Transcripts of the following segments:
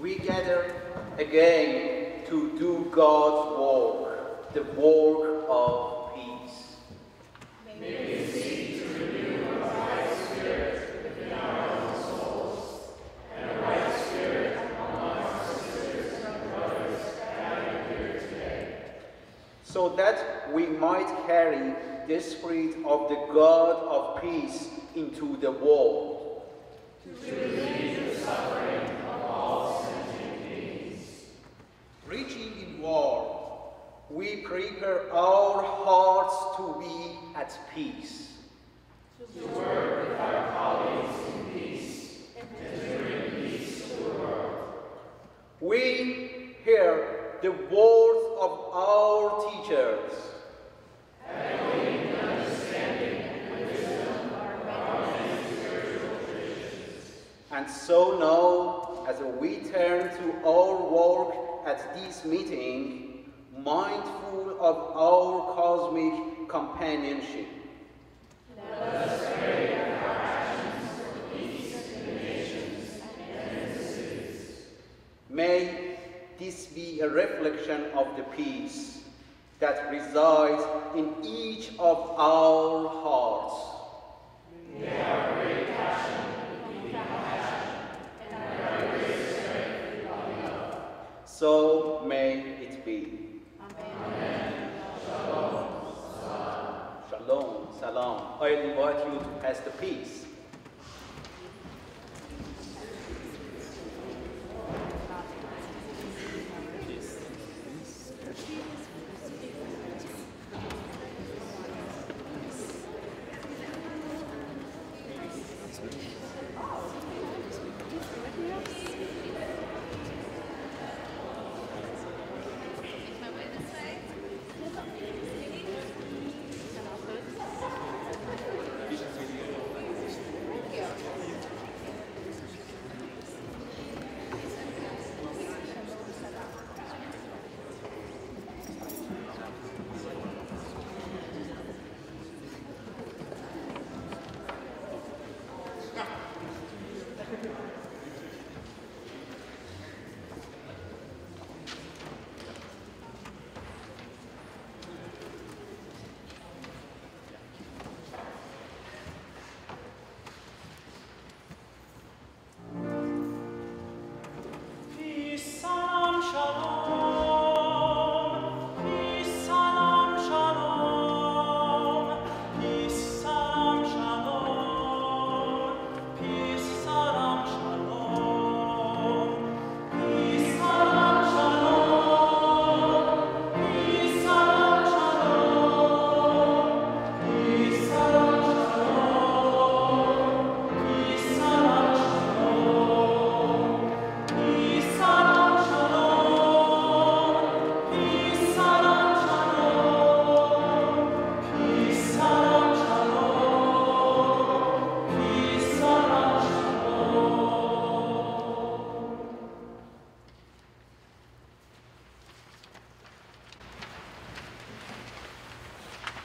we gather again to do God's work, the work of peace. May we seek to renew a right spirit within our own souls, so that we might carry the spirit of the God of peace into the world. To relieve the suffering of all sentient beings. Reaching in war, we prepare our hearts to be at peace. To work with our colleagues in peace and to bring peace to the world. We hear the words of our teachers. Echoing the understanding and wisdom of our many spiritual traditions. And so now, as we turn to our work at this meeting, mindful of our cosmic companionship, let us pray that our actions for peace in the nations and in the cities. may this be a reflection of the peace that resides in each of our hearts. May our great passion be compassion, and our great strength be love. So may it be. Amen. Shalom. Shalom, salam. I invite you to pass the peace.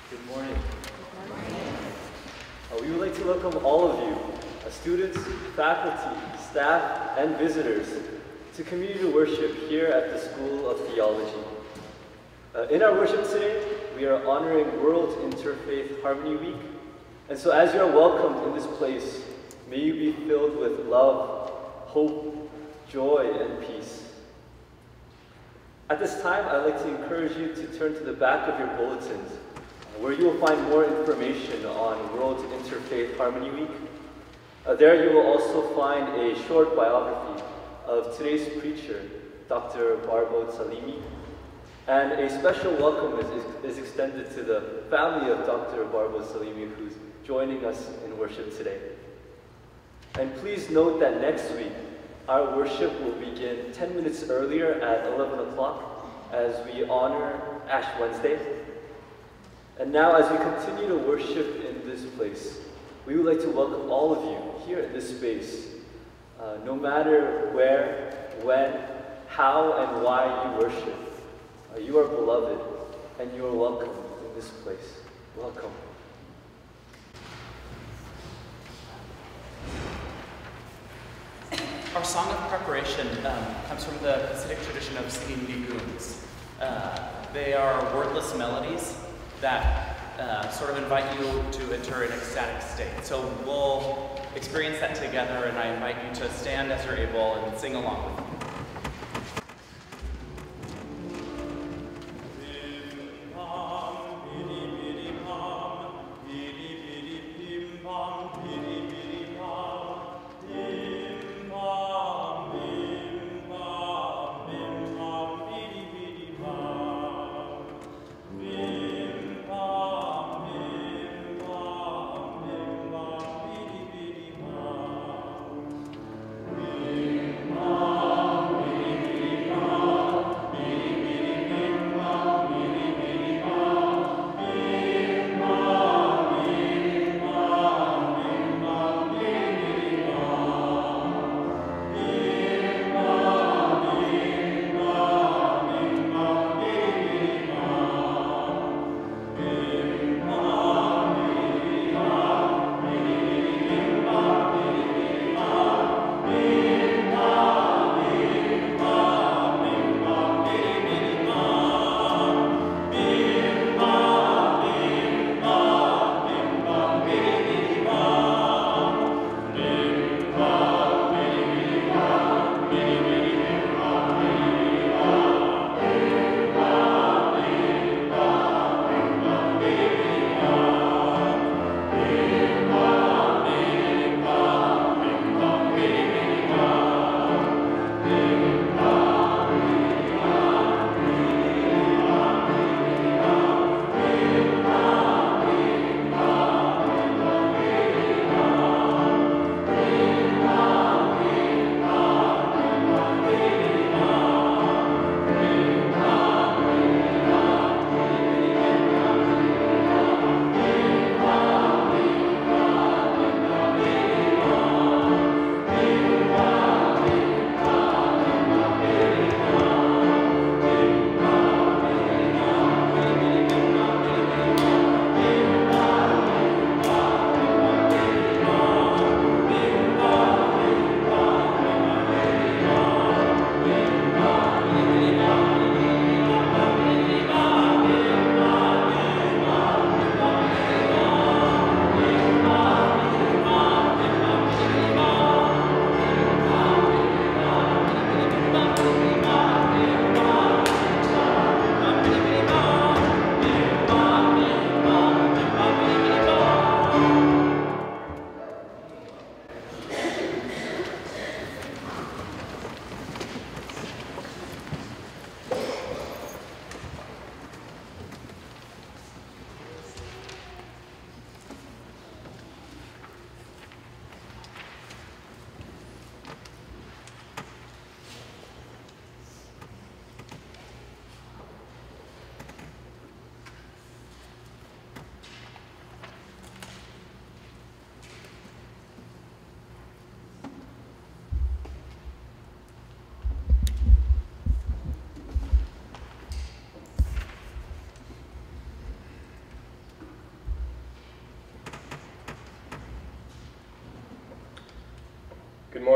Good morning. We would like to welcome all of you, students, faculty, staff, and visitors, to community worship here at the School of Theology. In our worship today, we are honoring World Interfaith Harmony Week. And so as you are welcomed in this place, may you be filled with love, hope, joy, and peace. At this time, I'd like to encourage you to turn to the back of your bulletins, where you will find more information on World Interfaith Harmony Week. There you will also find a short biography of today's preacher, Dr. Barbod Salimi, and a special welcome is extended to the family of Dr. Barbod Salimi, who's joining us in worship today. And please note that next week, our worship will begin 10 minutes earlier at 11 o'clock as we honor Ash Wednesday. And now, as we continue to worship in this place, we would like to welcome all of you here in this space. No matter where, when, how, and why you worship, you are beloved and you are welcome in this place. Welcome. Our song of preparation comes from the Hasidic tradition of singing niguns. They are wordless melodies that sort of invite you to enter an ecstatic state. So we'll experience that together, and I invite you to stand as you're able and sing along with me.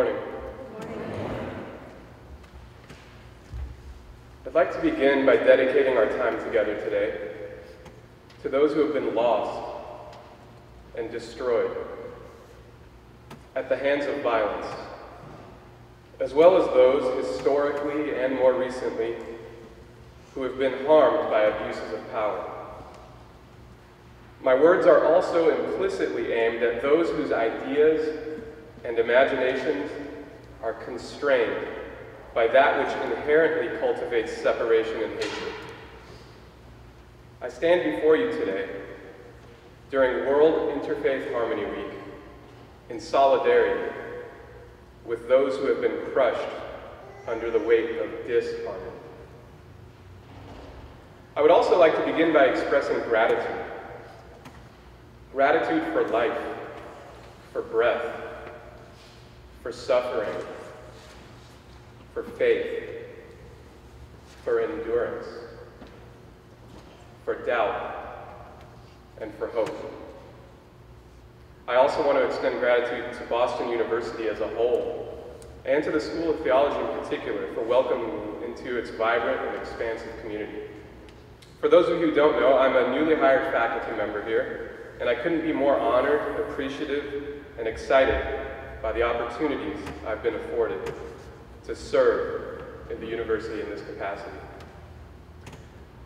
morning. I'd like to begin by dedicating our time together today to those who have been lost and destroyed at the hands of violence, as well as those historically and more recently who have been harmed by abuses of power. My words are also implicitly aimed at those whose ideas and imaginations are constrained by that which inherently cultivates separation and hatred. I stand before you today during World Interfaith Harmony Week in solidarity with those who have been crushed under the weight of disharmony. I would also like to begin by expressing gratitude. Gratitude for life, for breath, for suffering, for faith, for endurance, for doubt, and for hope. I also want to extend gratitude to Boston University as a whole, and to the School of Theology in particular, for welcoming me into its vibrant and expansive community. For those of you who don't know, I'm a newly hired faculty member here, and I couldn't be more honored, appreciative, and excited by the opportunities I've been afforded to serve in the university in this capacity.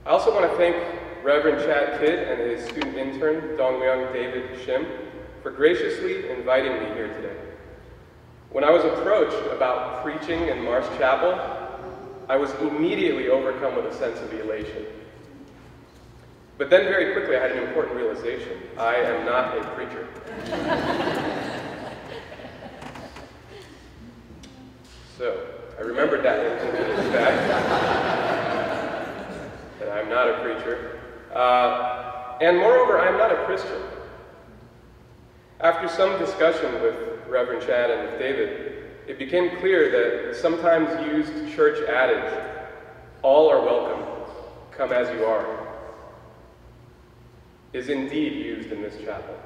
I also want to thank Reverend Chad Kidd and his student intern, Dongmyoung David Shim, for graciously inviting me here today. When I was approached about preaching in Marsh Chapel, I was immediately overcome with a sense of elation. But then very quickly I had an important realization. I am not a preacher. So, I remembered that inconvenient fact, that I'm not a preacher. And moreover, I'm not a Christian. After some discussion with Reverend Chad and with David, it became clear that the sometimes used church adage, all are welcome, come as you are, is indeed used in this chapel,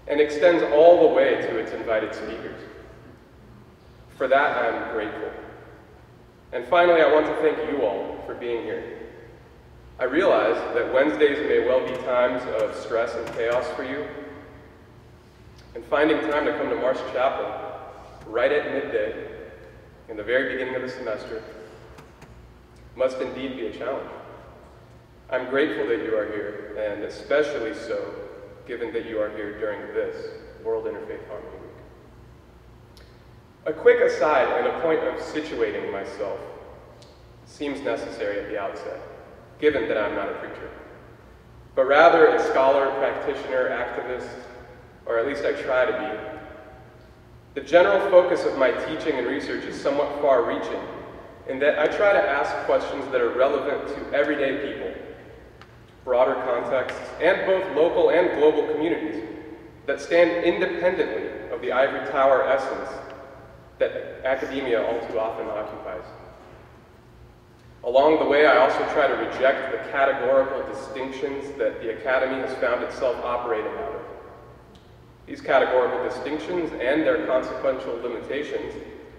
and extends all the way to its invited speakers. For that, I'm grateful. And finally, I want to thank you all for being here. I realize that Wednesdays may well be times of stress and chaos for you, and finding time to come to Marsh Chapel right at midday, in the very beginning of the semester, must indeed be a challenge. I'm grateful that you are here, and especially so given that you are here during this World Interfaith Harmony Week. A quick aside and a point of situating myself seems necessary at the outset, given that I'm not a preacher, but rather a scholar, practitioner, activist, or at least I try to be. The general focus of my teaching and research is somewhat far-reaching, in that I try to ask questions that are relevant to everyday people, broader contexts, and both local and global communities that stand independently of the ivory tower essence that academia all too often occupies. Along the way, I also try to reject the categorical distinctions that the academy has found itself operating out of. These categorical distinctions and their consequential limitations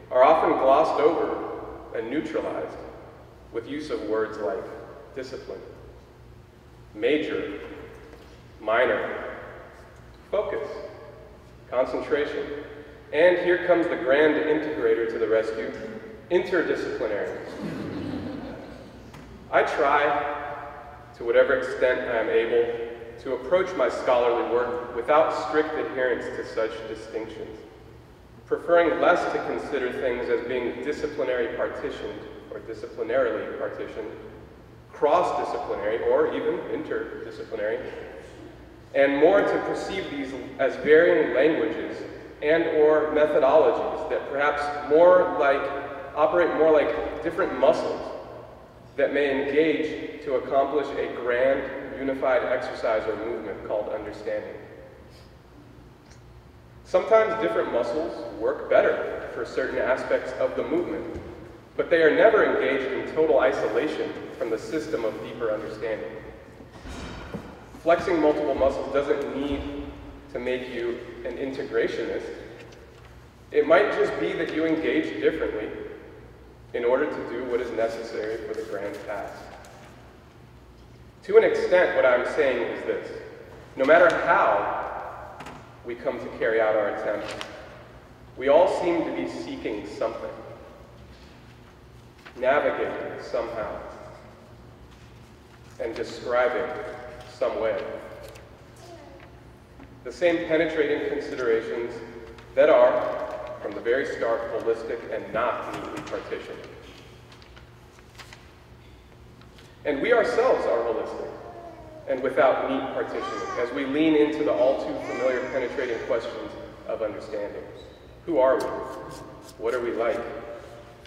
are often glossed over and neutralized with use of words like discipline, major, minor, focus, concentration, and here comes the grand integrator to the rescue, interdisciplinary. I try, to whatever extent I am able, to approach my scholarly work without strict adherence to such distinctions, preferring less to consider things as being disciplinary partitioned or disciplinarily partitioned, cross-disciplinary or even interdisciplinary, and more to perceive these as varying languages and or methodologies that perhaps operate more like different muscles that may engage to accomplish a grand, unified exercise or movement called understanding. Sometimes different muscles work better for certain aspects of the movement, but they are never engaged in total isolation from the system of deeper understanding. Flexing multiple muscles doesn't need to make you an integrationist. It might just be that you engage differently in order to do what is necessary for the grand task. To an extent, what I'm saying is this: no matter how we come to carry out our attempt, we all seem to be seeking something, navigating somehow, and describing some way. The same penetrating considerations that are, from the very start, holistic and not neatly partitioned. And we ourselves are holistic and without neat partitioning as we lean into the all too familiar penetrating questions of understanding. Who are we? What are we like?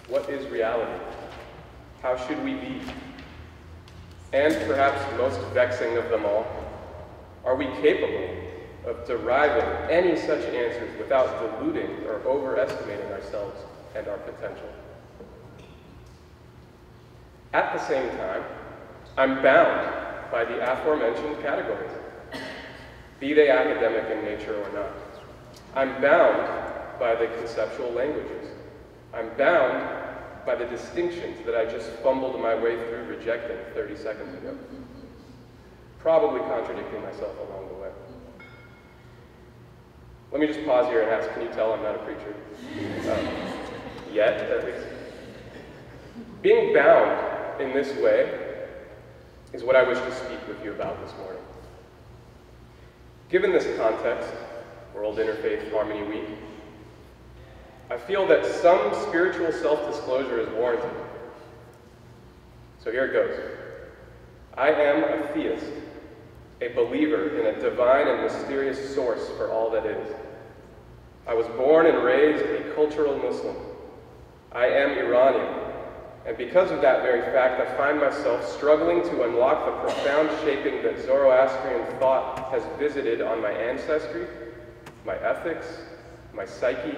What is reality? How should we be? And perhaps most vexing of them all, are we capable of deriving any such answers without diluting or overestimating ourselves and our potential? At the same time, I'm bound by the aforementioned categories, be they academic in nature or not. I'm bound by the conceptual languages. I'm bound by the distinctions that I just fumbled my way through rejecting 30 seconds ago, probably contradicting myself along the way. Let me just pause here and ask, can you tell I'm not a preacher? Yet, at least. Being bound in this way is what I wish to speak with you about this morning. Given this context, World Interfaith Harmony Week, I feel that some spiritual self-disclosure is warranted. So here it goes. I am a theist, a believer in a divine and mysterious source for all that is. I was born and raised a cultural Muslim. I am Iranian, and because of that very fact, I find myself struggling to unlock the profound shaping that Zoroastrian thought has visited on my ancestry, my ethics, my psyche,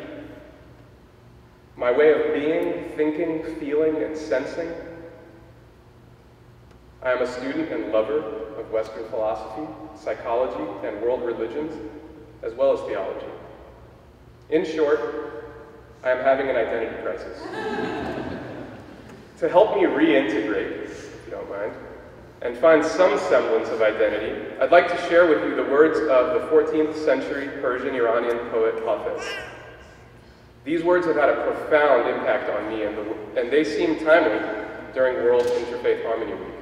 my way of being, thinking, feeling, and sensing. I am a student and lover of Western philosophy, psychology, and world religions, as well as theology. In short, I am having an identity crisis. To help me reintegrate, if you don't mind, and find some semblance of identity, I'd like to share with you the words of the 14th century Persian-Iranian poet Hafez. These words have had a profound impact on me, and they seem timely during World Interfaith Harmony Week,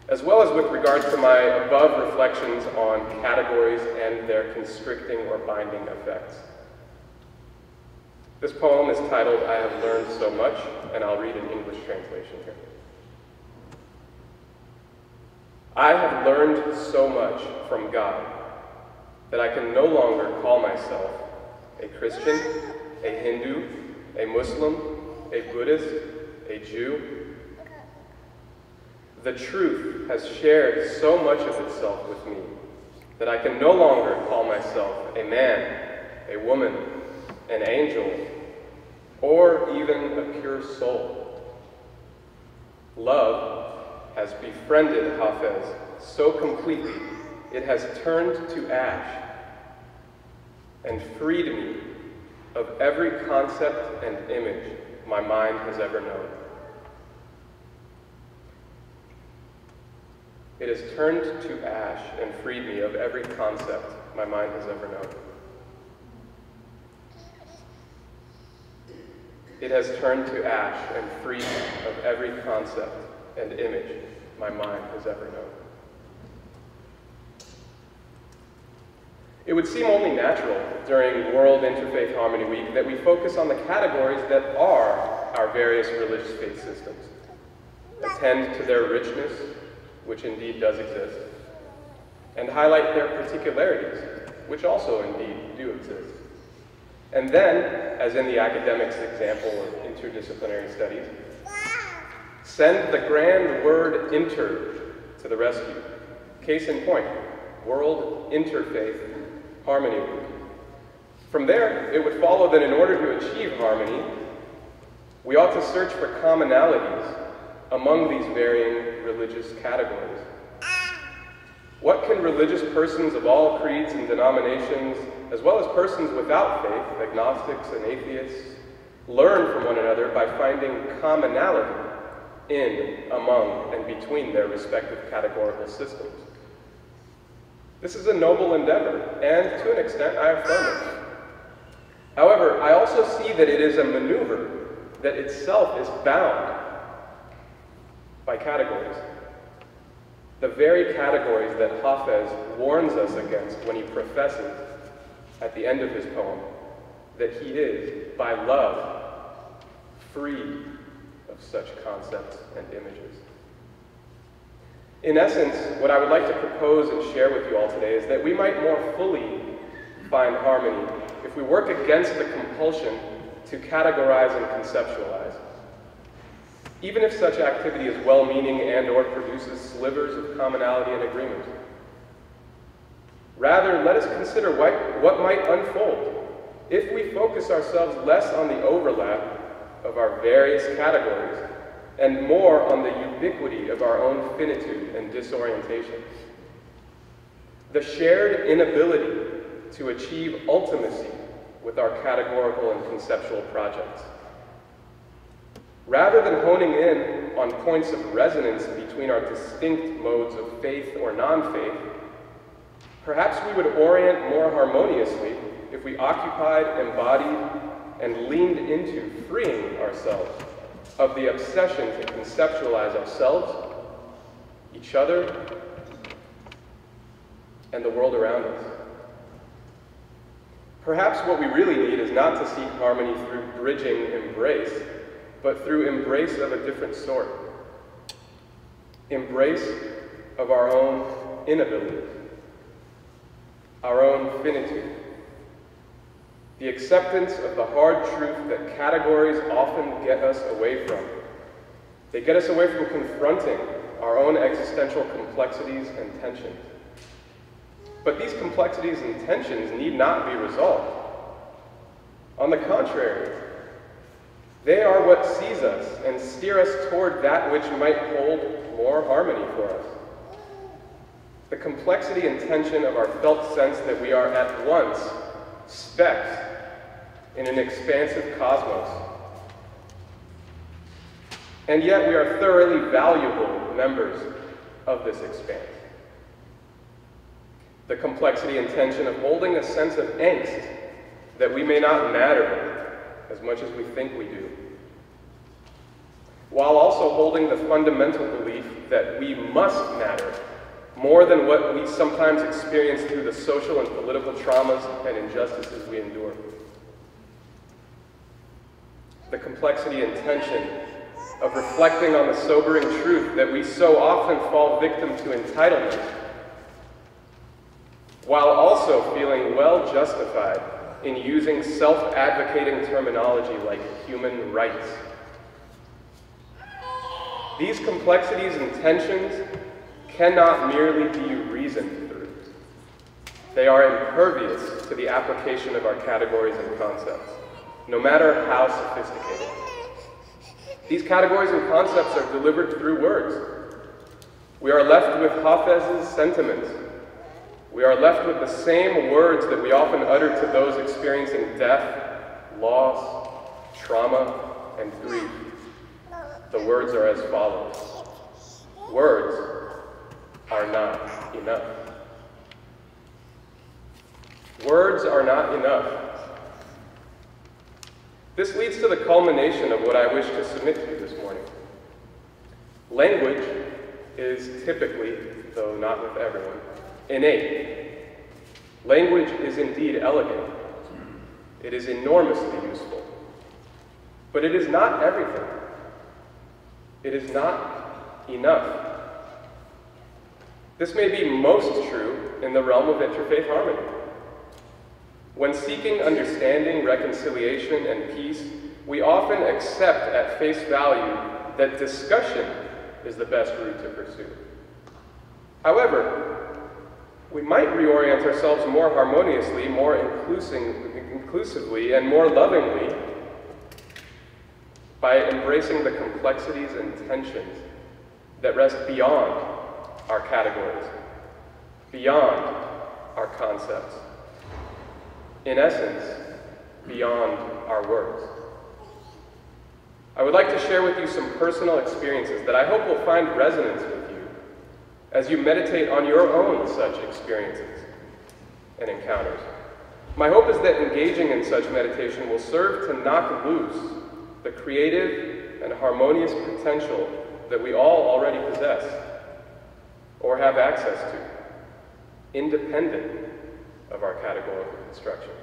as well as with regard to my above reflections on categories and their constricting or binding effects. This poem is titled, I Have Learned So Much, and I'll read an English translation here. I have learned so much from God that I can no longer call myself a Christian, a Hindu, a Muslim, a Buddhist, a Jew. The truth has shared so much of itself with me that I can no longer call myself a man, a woman, an angel, or even a pure soul. Love has befriended Hafez so completely it has turned to ash and freed me of every concept and image my mind has ever known. It has turned to ash and freed me of every concept my mind has ever known. It has turned to ash and freed me of every concept and image my mind has ever known. It would seem only natural during World Interfaith Harmony Week that we focus on the categories that are our various religious faith systems, attend to their richness, which indeed does exist, and highlight their particularities, which also indeed do exist. And then, as in the academics example of interdisciplinary studies, send the grand word inter to the rescue. Case in point, World Interfaith Harmony Week. From there, it would follow that in order to achieve harmony, we ought to search for commonalities among these varying religious categories. What can religious persons of all creeds and denominations, as well as persons without faith, agnostics and atheists, learn from one another by finding commonality in, among, and between their respective categorical systems? This is a noble endeavor, and to an extent I affirm it. However, I also see that it is a maneuver that itself is bound by categories. The very categories that Hafez warns us against when he professes, at the end of his poem, that he is, by love, free of such concepts and images. In essence, what I would like to propose and share with you all today is that we might more fully find harmony if we work against the compulsion to categorize and conceptualize. Even if such activity is well-meaning and/or produces slivers of commonality and agreement. Rather, let us consider what might unfold if we focus ourselves less on the overlap of our various categories and more on the ubiquity of our own finitude and disorientation. The shared inability to achieve ultimacy with our categorical and conceptual projects. Rather than honing in on points of resonance between our distinct modes of faith or non-faith, perhaps we would orient more harmoniously if we occupied, embodied, and leaned into freeing ourselves of the obsession to conceptualize ourselves, each other, and the world around us. Perhaps what we really need is not to seek harmony through bridging embrace, but through embrace of a different sort. Embrace of our own inability, our own finitude. The acceptance of the hard truth that categories often get us away from. They get us away from confronting our own existential complexities and tensions. But these complexities and tensions need not be resolved. On the contrary, they are what sees us and steer us toward that which might hold more harmony for us. The complexity and tension of our felt sense that we are at once specks in an expansive cosmos. And yet we are thoroughly valuable members of this expanse. The complexity and tension of holding a sense of angst that we may not matter as much as we think we do, while also holding the fundamental belief that we must matter more than what we sometimes experience through the social and political traumas and injustices we endure. The complexity and tension of reflecting on the sobering truth that we so often fall victim to entitlement, while also feeling well justified in using self-advocating terminology like human rights. These complexities and tensions cannot merely be reasoned through. They are impervious to the application of our categories and concepts, no matter how sophisticated. These categories and concepts are delivered through words. We are left with Hafez's sentiments. We are left with the same words that we often utter to those experiencing death, loss, trauma, and grief. The words are as follows. Words are not enough. Words are not enough. This leads to the culmination of what I wish to submit to you this morning. Language is typically, though not with everyone, innate. Language is indeed elegant. It is enormously useful. But it is not everything. It is not enough. This may be most true in the realm of interfaith harmony. When seeking understanding, reconciliation, and peace, we often accept at face value that discussion is the best route to pursue. However, we might reorient ourselves more harmoniously, more inclusively, and more lovingly by embracing the complexities and tensions that rest beyond our categories. beyond our concepts. In essence, beyond our words. I would like to share with you some personal experiences that I hope will find resonance with you as you meditate on your own such experiences and encounters. My hope is that engaging in such meditation will serve to knock loose the creative and harmonious potential that we all already possess or have access to, independent of our categorical constructions.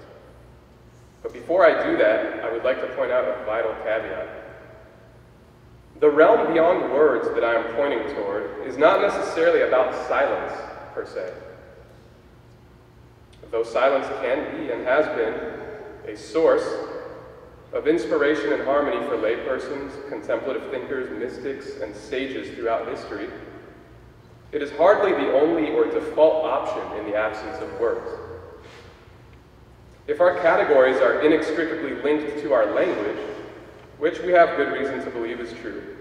But before I do that, I would like to point out a vital caveat. The realm beyond words that I am pointing toward is not necessarily about silence, per se. Though silence can be and has been a source of inspiration and harmony for laypersons, contemplative thinkers, mystics, and sages throughout history, it is hardly the only or default option in the absence of words. If our categories are inextricably linked to our language, which we have good reason to believe is true,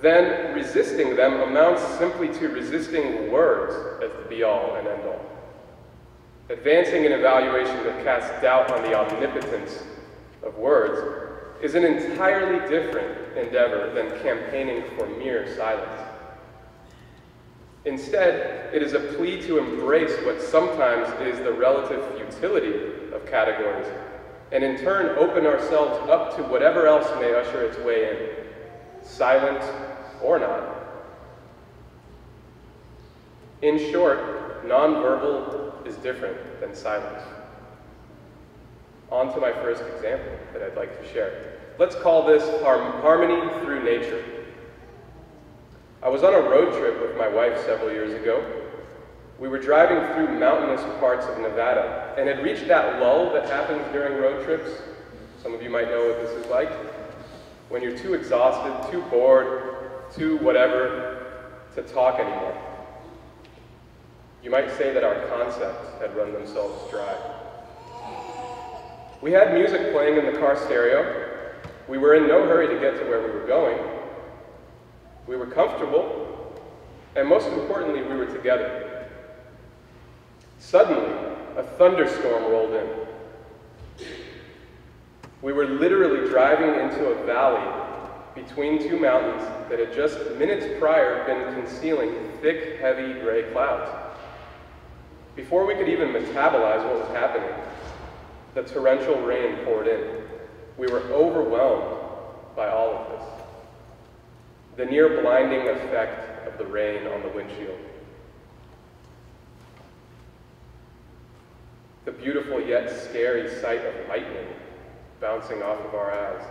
then resisting them amounts simply to resisting words as the be-all and end-all. Advancing an evaluation that casts doubt on the omnipotence of words is an entirely different endeavor than campaigning for mere silence. Instead, it is a plea to embrace what sometimes is the relative futility of categories, and in turn open ourselves up to whatever else may usher its way in, silent or not. In short, nonverbal is different than silence. On to my first example that I'd like to share. Let's call this harmony through nature. I was on a road trip with my wife several years ago. We were driving through mountainous parts of Nevada and had reached that lull that happens during road trips. Some of you might know what this is like. When you're too exhausted, too bored, too whatever to talk anymore. You might say that our concepts had run themselves dry. We had music playing in the car stereo. We were in no hurry to get to where we were going. We were comfortable, and most importantly, we were together. Suddenly, a thunderstorm rolled in. We were literally driving into a valley between two mountains that had just minutes prior been concealing thick, heavy gray clouds. Before we could even metabolize what was happening, the torrential rain poured in. We were overwhelmed by all of this. The near blinding effect of the rain on the windshield. The beautiful yet scary sight of lightning bouncing off of our eyes,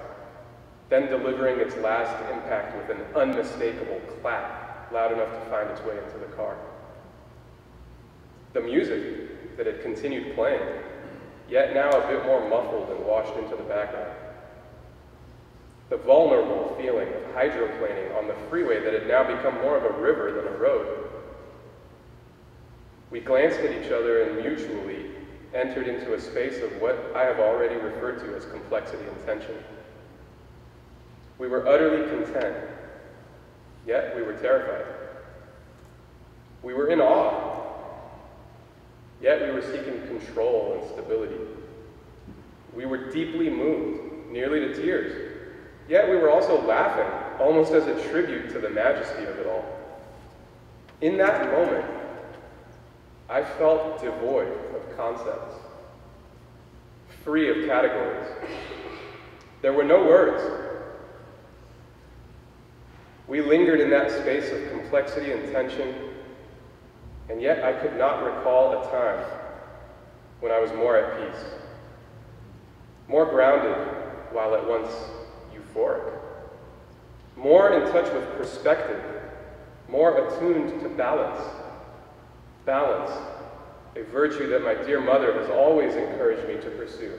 then delivering its last impact with an unmistakable clap loud enough to find its way into the car. The music that had continued playing, yet now a bit more muffled and washed into the background. The vulnerable feeling of hydroplaning on the freeway that had now become more of a river than a road. We glanced at each other and mutually entered into a space of what I have already referred to as complexity and tension. We were utterly content, yet we were terrified. We were in awe, yet we were seeking control and stability. We were deeply moved, nearly to tears. Yet we were also laughing, almost as a tribute to the majesty of it all. In that moment, I felt devoid of concepts, free of categories. There were no words. We lingered in that space of complexity and tension, and yet I could not recall a time when I was more at peace, more grounded while at once euphoric, more in touch with perspective, more attuned to balance. Balance, a virtue that my dear mother has always encouraged me to pursue.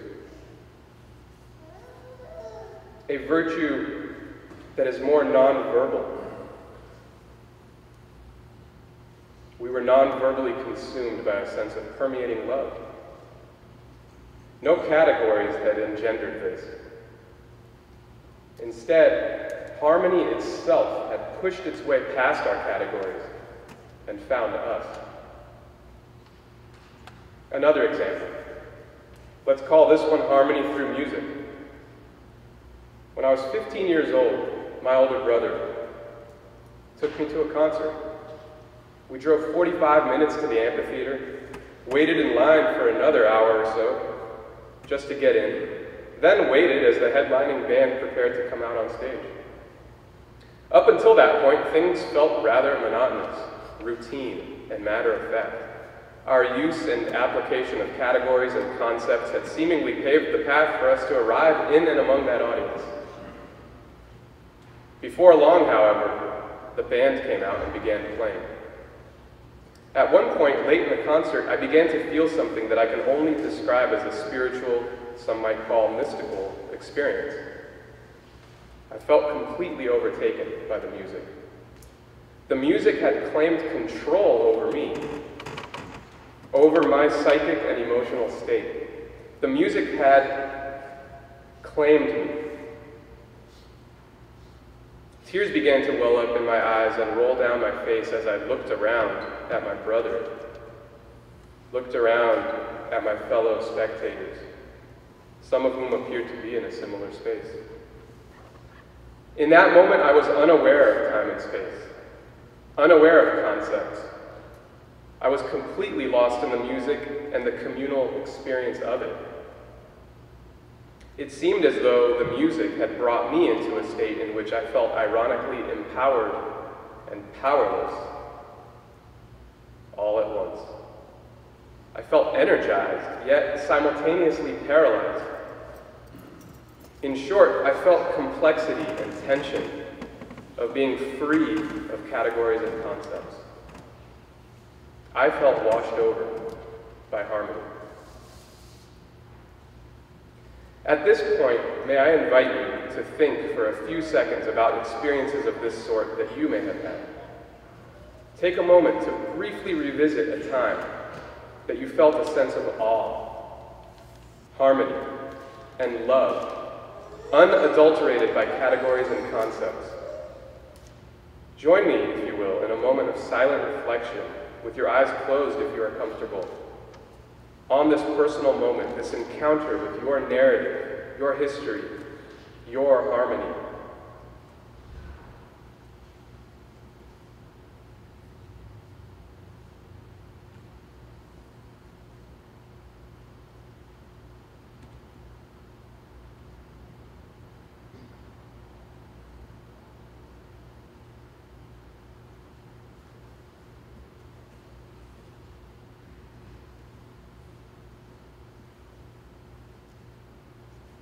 A virtue that is more non-verbal. We were non-verbally consumed by a sense of permeating love. No categories had engendered this. Instead, harmony itself had pushed its way past our categories and found us. Another example. Let's call this one harmony through music. When I was 15 years old, my older brother took me to a concert. We drove 45 minutes to the amphitheater, waited in line for another hour or so just to get in, then waited as the headlining band prepared to come out on stage. Up until that point, things felt rather monotonous, routine, and matter-of-fact. Our use and application of categories and concepts had seemingly paved the path for us to arrive in and among that audience. Before long, however, the band came out and began playing. At one point late in the concert, I began to feel something that I can only describe as a spiritual, some might call mystical, experience. I felt completely overtaken by the music. The music had claimed control over me, over my psychic and emotional state. The music had claimed me. Tears began to well up in my eyes and roll down my face as I looked around at my brother, looked around at my fellow spectators, some of whom appeared to be in a similar space. In that moment, I was unaware of time and space, unaware of concepts. I was completely lost in the music and the communal experience of it. It seemed as though the music had brought me into a state in which I felt ironically empowered and powerless all at once. I felt energized, yet simultaneously paralyzed. In short, I felt complexity and tension of being free of categories and concepts. I felt washed over by harmony. At this point, may I invite you to think for a few seconds about experiences of this sort that you may have had. Take a moment to briefly revisit a time that you felt a sense of awe, harmony, and love, unadulterated by categories and concepts. Join me, if you will, in a moment of silent reflection, with your eyes closed if you are comfortable, on this personal moment, this encounter with your narrative, your history, your harmony.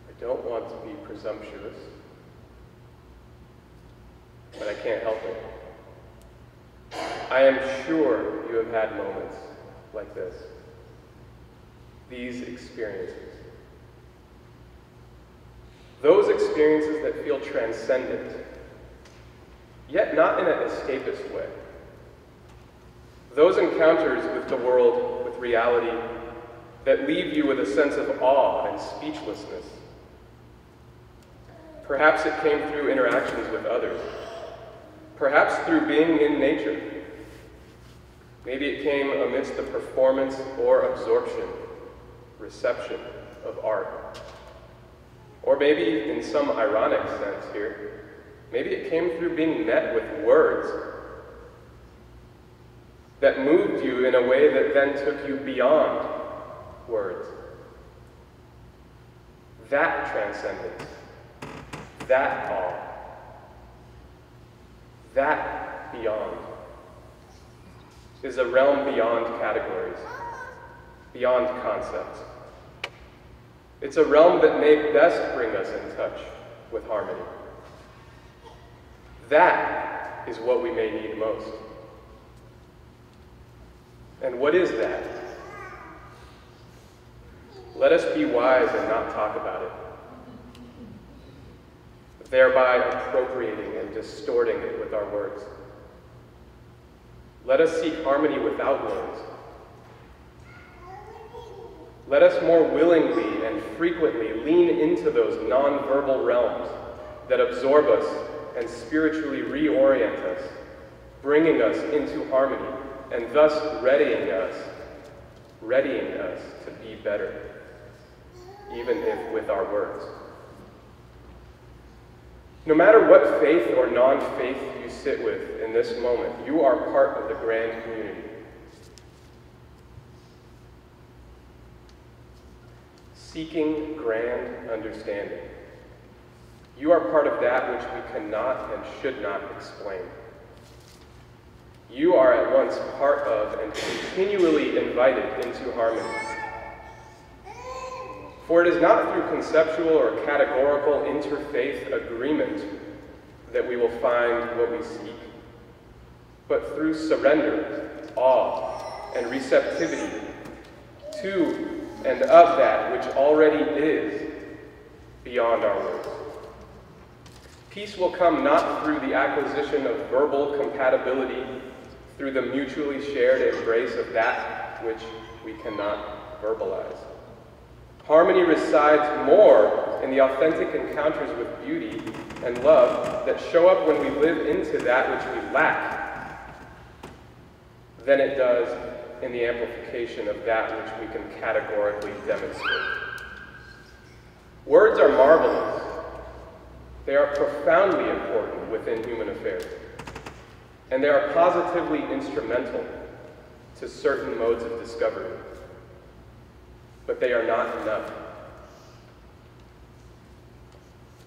I don't want to be presumptuous, but I can't help it. I am sure you have had moments like this, these experiences. Those experiences that feel transcendent, yet not in an escapist way. Those encounters with the world, with reality, that leave you with a sense of awe and speechlessness. Perhaps it came through interactions with others. Perhaps through being in nature. Maybe it came amidst the performance or absorption, reception of art. Or maybe, in some ironic sense here, maybe it came through being met with words that moved you in a way that then took you beyond words. That transcendence, that awe, that beyond, is a realm beyond categories, beyond concepts. It's a realm that may best bring us in touch with harmony. That is what we may need most. And what is that? Let us be wise and not talk about it, thereby appropriating and distorting it with our words. Let us seek harmony without words. Let us more willingly and frequently lean into those non-verbal realms that absorb us and spiritually reorient us, bringing us into harmony and thus readying us readying us to be better, even if with our words. No matter what faith or non-faith you sit with in this moment, you are part of the grand community. Seeking grand understanding. You are part of that which we cannot and should not explain. You are at once part of and continually invited into harmony. For it is not through conceptual or categorical interfaith agreement that we will find what we seek, but through surrender, awe, and receptivity to and of that which already is beyond our words. Peace will come not through the acquisition of verbal compatibility, through the mutually shared embrace of that which we cannot verbalize. Harmony resides more in the authentic encounters with beauty and love that show up when we live into that which we lack than it does in the amplification of that which we can categorically demonstrate. Words are marvelous. They are profoundly important within human affairs, and they are positively instrumental to certain modes of discovery. But they are not enough.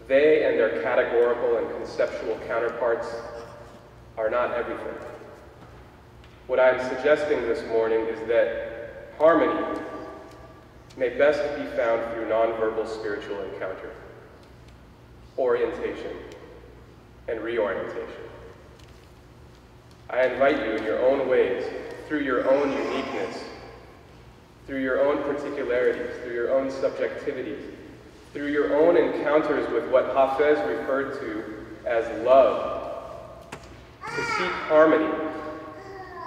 They and their categorical and conceptual counterparts are not everything. What I am suggesting this morning is that harmony may best be found through nonverbal spiritual encounter, orientation, and reorientation. I invite you in your own ways, through your own uniqueness, through your own particularities, through your own subjectivities, through your own encounters with what Hafez referred to as love, to seek harmony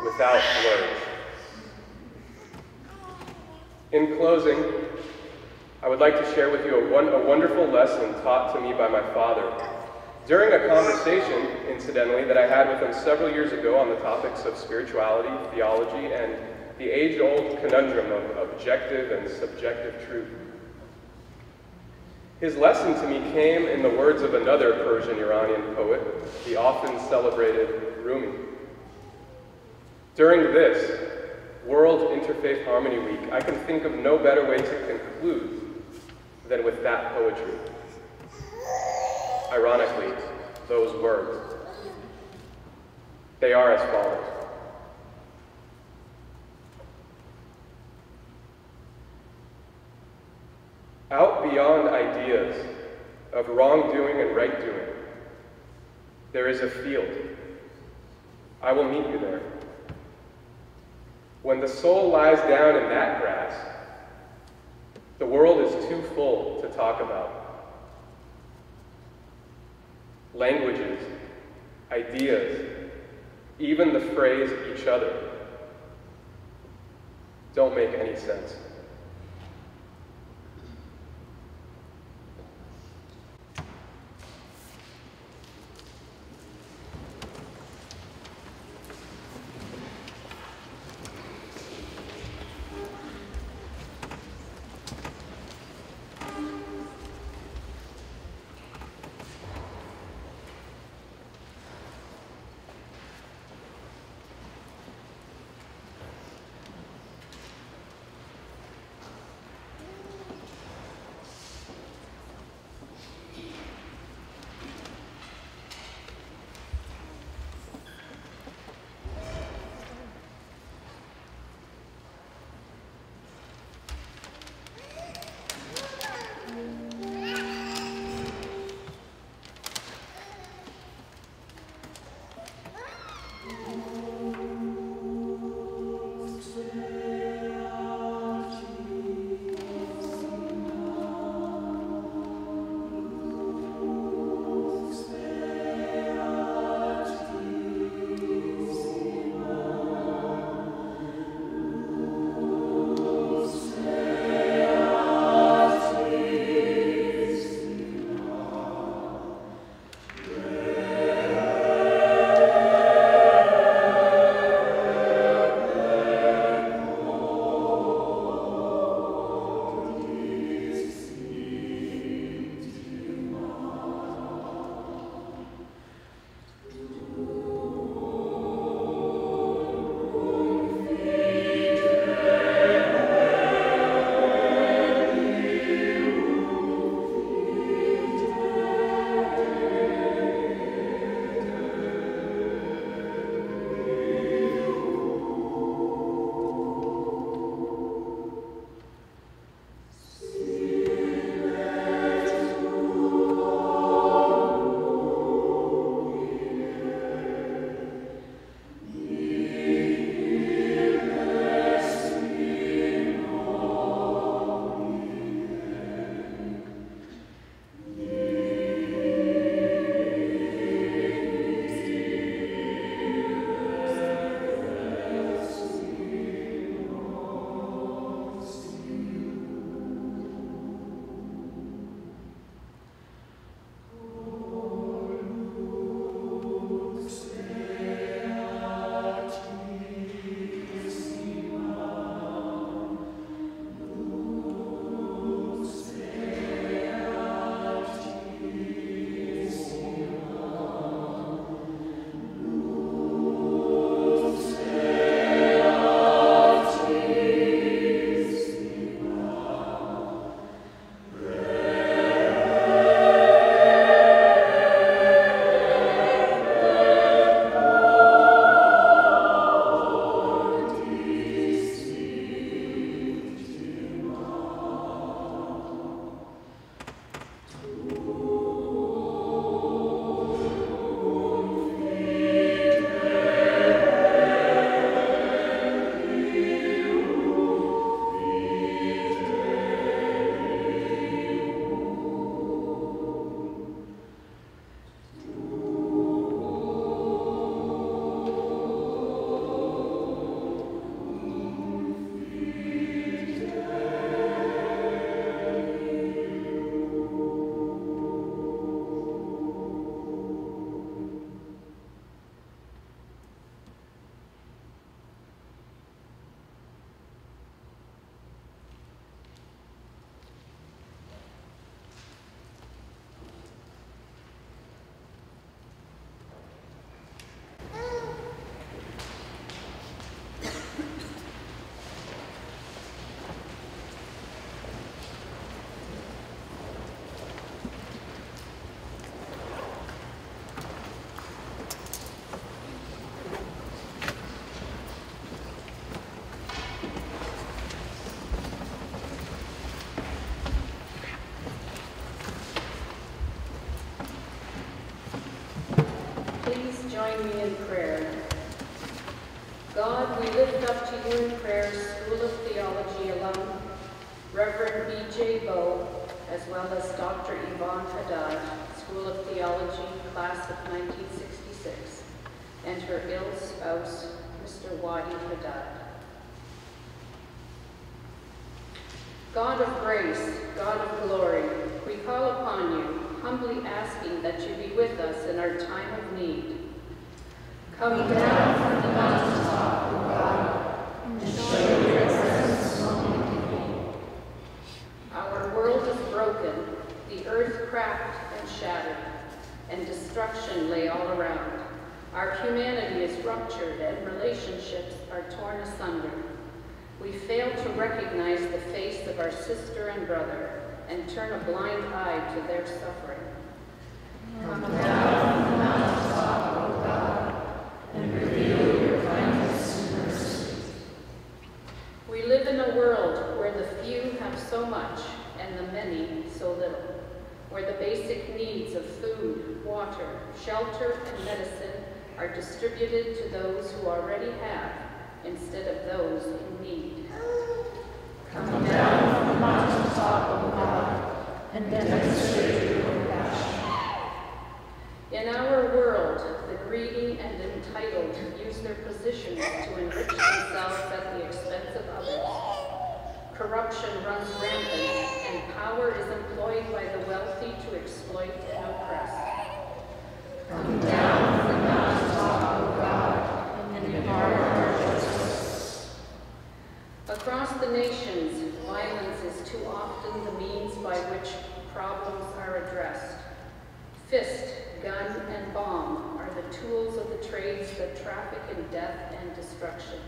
without words. In closing, I would like to share with you a wonderful lesson taught to me by my father during a conversation, incidentally, that I had with him several years ago on the topics of spirituality, theology, and the age-old conundrum of objective and subjective truth. His lesson to me came in the words of another Persian-Iranian poet, the often celebrated Rumi. During this World Interfaith Harmony Week, I can think of no better way to conclude than with that poetry. Ironically, those words. They are as follows. Out beyond ideas of wrongdoing and right doing, there is a field. I will meet you there. When the soul lies down in that grass, the world is too full to talk about. Languages, ideas, even the phrase each other don't make any sense. join me in prayer? God, we lift up to you in prayer School of Theology alum, Reverend B.J. Bowe, as well as Dr. Yvonne Haddad, School of Theology, class of 1966, and her ill spouse, Mr. Wadi Haddad. God of grace, God of glory, we call upon you, humbly asking that you be with us in our time of need. Come down from the mountaintop, O God, and show your presence among the people. Our world is broken, the earth cracked and shattered, and destruction lay all around. Our humanity is ruptured and relationships are torn asunder. We fail to recognize the face of our sister and brother and turn a blind eye to their suffering. Come down from the mountaintop, O God, and reveal your kindness and mercy. We live in a world where the few have so much and the many so little, where the basic needs of food, water, shelter, and medicine are distributed to those who already have instead of those in need. Come down from the mountaintop, O God, and demonstrate your compassion. In our world, the greedy and entitled use their positions to enrich themselves at the expense of others. Corruption runs rampant, and power is employed by the wealthy to exploit and oppress. Come down from the mountaintop, O God, and impart our justice. Across the nations, violence is too often the means by which problems are addressed. Fist, gun, and bomb are the tools of the trades that traffic in death and destruction.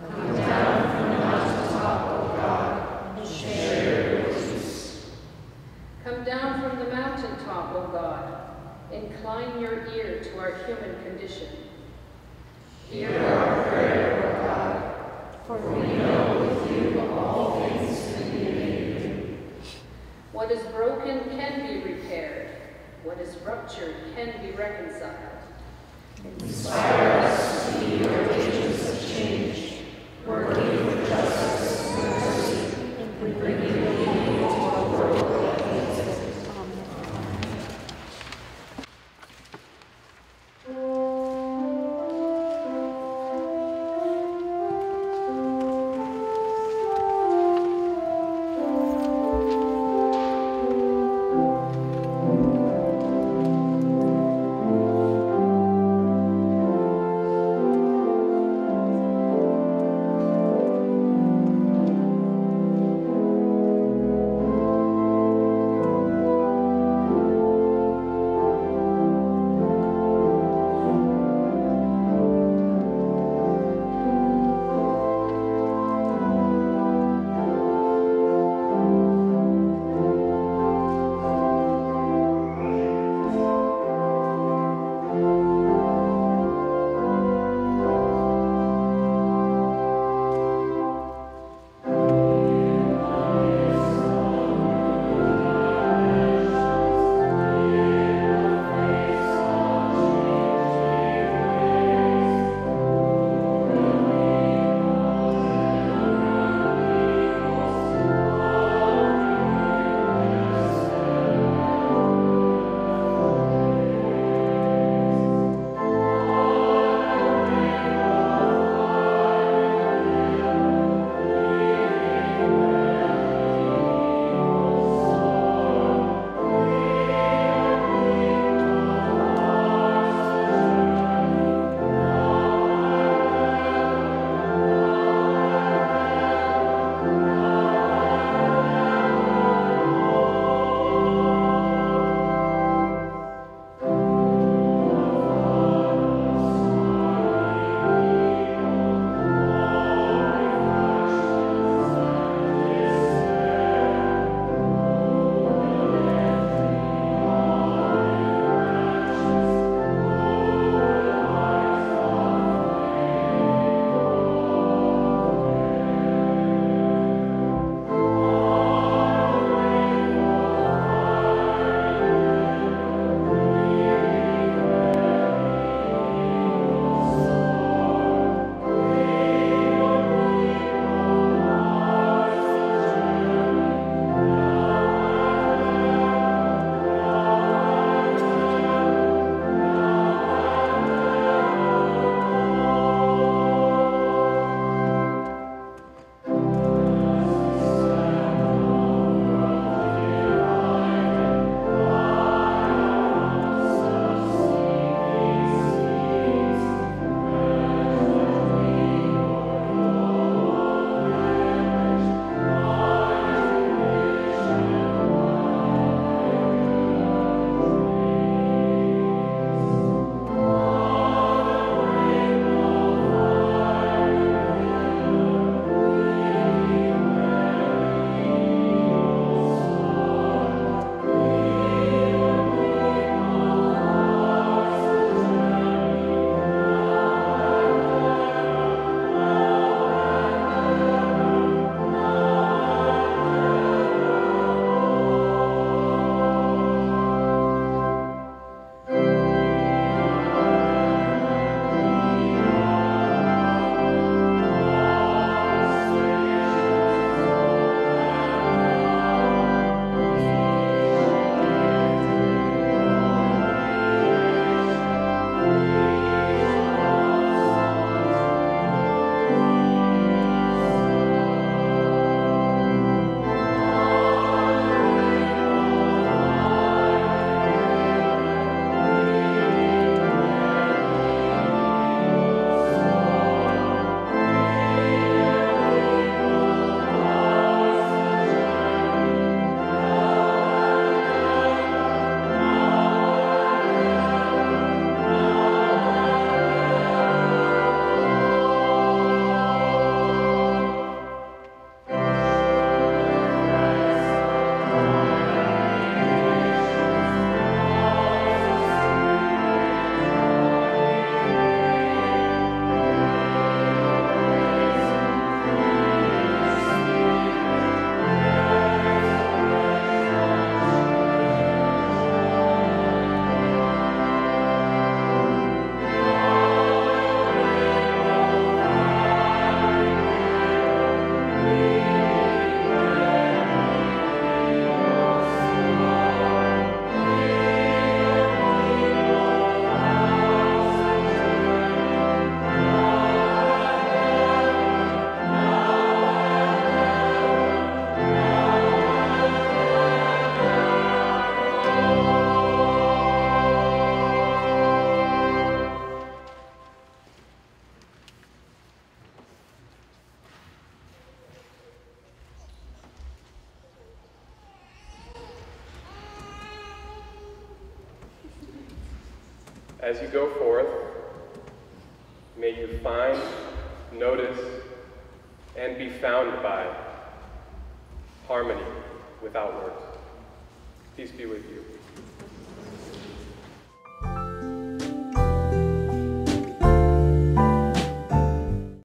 Come down from the mountaintop, O God, and share your peace. Come down from the mountaintop, O God. Incline your ear to our human condition. Hear our prayer, O God, for we know with you all things can be made new. What is broken can be repaired. What is ruptured can be reconciled. Inspire us to be your agents of change, working for justice and mercy, and bringing healing to a world that needs it. Amen. as you go forth, may you find, notice, and be found by harmony without words. Peace be with you.